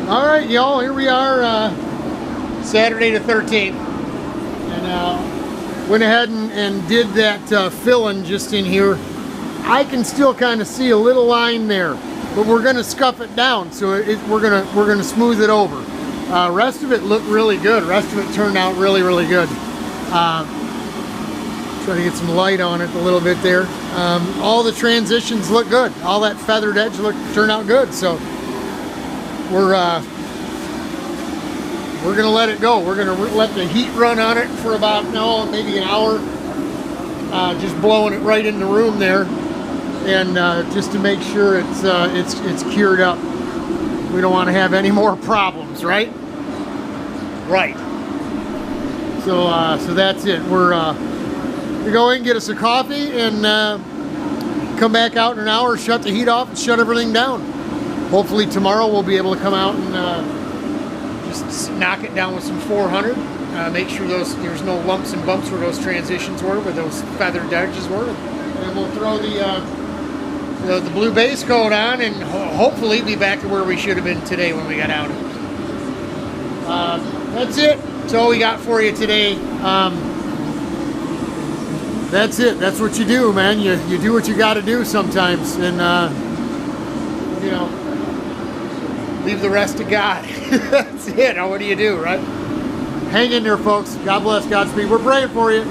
All right, y'all, here we are, Saturday the 13th. And went ahead and did that filling just in here. I can still kind of see a little line there, but we're going to scuff it down, so we're gonna smooth it over. Rest of it looked really good. Rest of it turned out really, really good. Try to get some light on it a little bit there. All the transitions look good. All that feathered edge turned out good. So we're gonna let it go. We're gonna let the heat run on it for about maybe an hour. Just blowing it right in the room there, and just to make sure it's cured up. We don't want to have any more problems, right? Right. So that's it. We go in, get us a coffee, and come back out in an hour, shut the heat off, and shut everything down. Hopefully tomorrow we'll be able to come out and just knock it down with some 400. Make sure there's no lumps and bumps where those transitions were, where those feathered edges were. And we'll throw the blue base coat on, and hopefully be back to where we should have been today when we got out. That's it. That's all we got for you today. That's it. That's what you do, man. You do what you got to do sometimes, and you know, leave the rest to God. That's it. Now, what do you do, right? Hang in there, folks. God bless. Godspeed. We're praying for you.